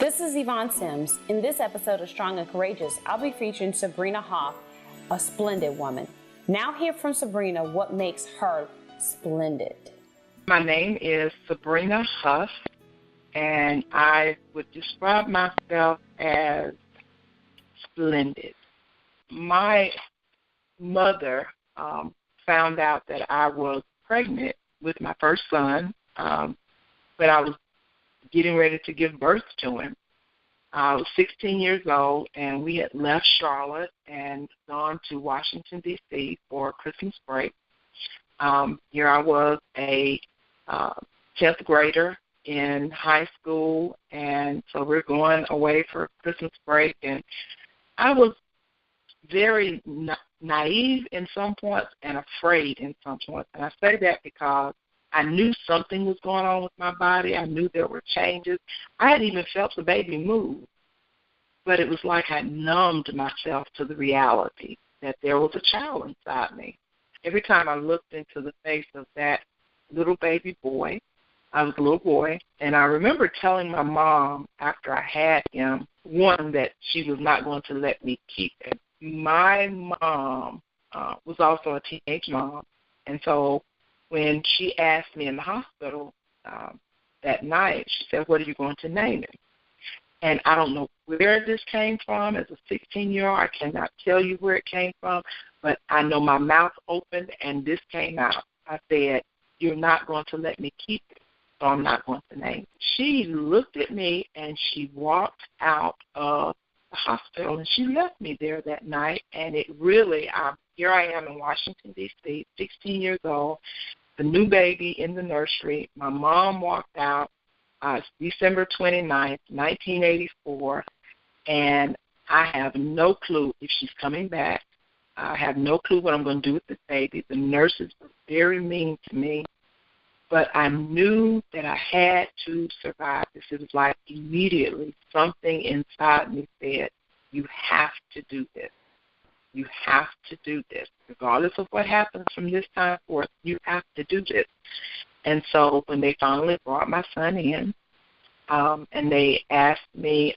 This is Yvonne Sims. In this episode of Strong and Courageous, I'll be featuring Subrina Hough, a splendid woman. Now hear from Subrina what makes her splendid. My name is Subrina Hough, and I would describe myself as splendid. My mother found out that I was pregnant with my first son, but I was getting ready to give birth to him. I was 16 years old, and we had left Charlotte and gone to Washington, D.C. for Christmas break. Here I was, a 10th grader in high school, and so we're going away for Christmas break, and I was very naive in some points and afraid in some points. And I say that because I knew something was going on with my body. I knew there were changes. I had even felt the baby move, but it was like I numbed myself to the reality that there was a child inside me. Every time I looked into the face of that little baby boy, I was a little boy, and I remember telling my mom after I had him, one, that she was not going to let me keep him. My mom was also a teenage mom, and so when she asked me in the hospital that night, she said, "What are you going to name him?" And I don't know where this came from. As a 16-year-old, I cannot tell you where it came from, but I know my mouth opened and this came out. I said, "You're not going to let me keep it, so I'm not going to name it." She looked at me and she walked out of the hospital, and she left me there that night. And it really, here I am in Washington, D.C., 16 years old, the new baby in the nursery. My mom walked out. It's December 29th, 1984, and I have no clue if she's coming back. I have no clue what I'm going to do with this baby. The nurses were very mean to me, but I knew that I had to survive this. It was like immediately something inside me said, "You have to do this. You have to do this. Regardless of what happens from this time forth, you have to do this." And so when they finally brought my son in, and they asked me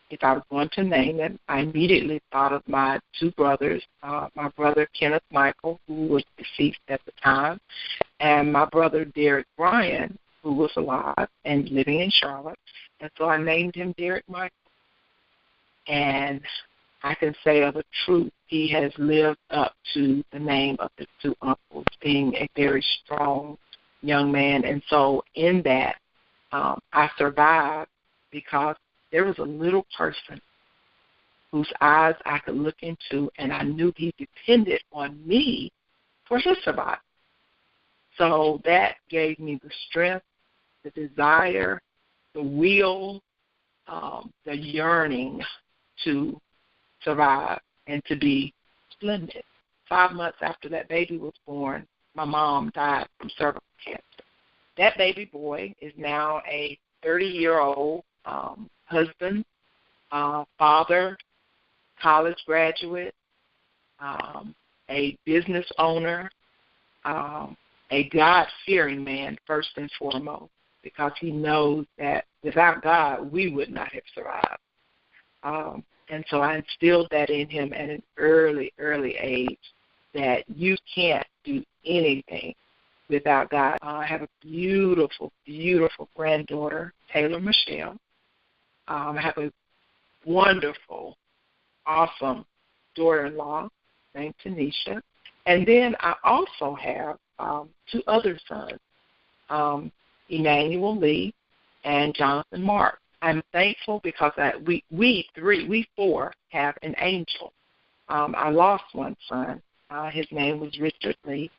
if I was going to name him, I immediately thought of my two brothers, my brother Kenneth Michael, who was deceased at the time, and my brother Derek Bryan, who was alive and living in Charlotte. And so I named him Derek Michael. And I can say of a truth, he has lived up to the name of the two uncles, being a very strong young man. And so in that, I survived because there was a little person whose eyes I could look into, and I knew he depended on me for his survival. So that gave me the strength, the desire, the will, the yearning to survive and to be splendid. 5 months after that baby was born, my mom died from cervical cancer. That baby boy is now a 30-year-old husband, father, college graduate, a business owner, a God-fearing man first and foremost, because he knows that without God, we would not have survived. And so I instilled that in him at an early age, that you can't do anything without God. I have a beautiful, beautiful granddaughter, Taylor Michelle. I have a wonderful, awesome daughter-in-law named Tanisha. And then I also have two other sons, Emmanuel Lee and Jonathan Mark. I'm thankful because we four have an angel. I lost one son. His name was Richard Lee.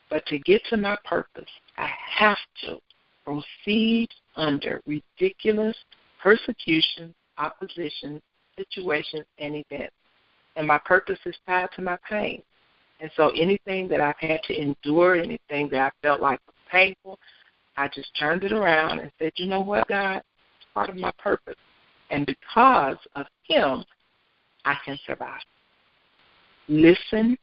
But to get to my purpose, I have to proceed under ridiculous persecution, opposition, situations, and events. And my purpose is tied to my pain. And so anything that I've had to endure, anything that I felt like was painful, I just turned it around and said, "You know what, God? It's part of my purpose. And because of him, I can survive." Listen,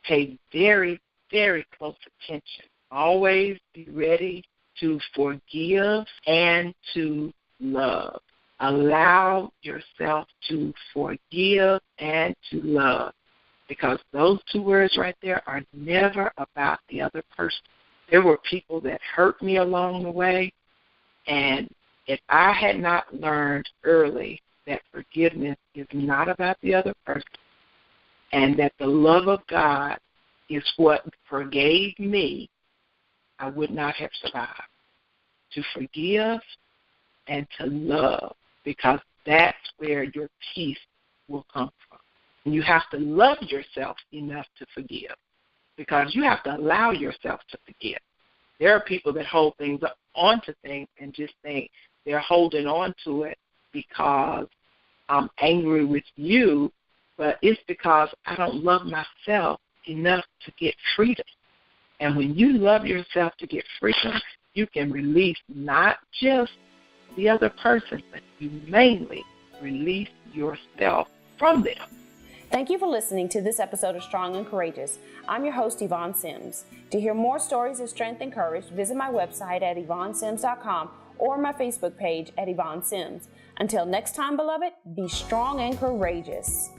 pay very, very close attention. Always be ready to forgive and to love. Allow yourself to forgive and to love, because those two words right there are never about the other person. There were people that hurt me along the way, and if I had not learned early that forgiveness is not about the other person and that the love of God is what forgave me, I would not have survived. To forgive and to love, because that's where your peace will come from. And you have to love yourself enough to forgive, because you have to allow yourself to forgive. There are people that hold things onto things and just think they're holding on to it because I'm angry with you, but it's because I don't love myself enough to get freedom. And when you love yourself to get freedom, you can release not just the other person, but you mainly release yourself from them. Thank you for listening to this episode of Strong and Courageous. I'm your host, Yvonne Sims. To hear more stories of strength and courage, visit my website at YvonneSims.com or my Facebook page at Yvonne Sims. Until next time, beloved, be strong and courageous.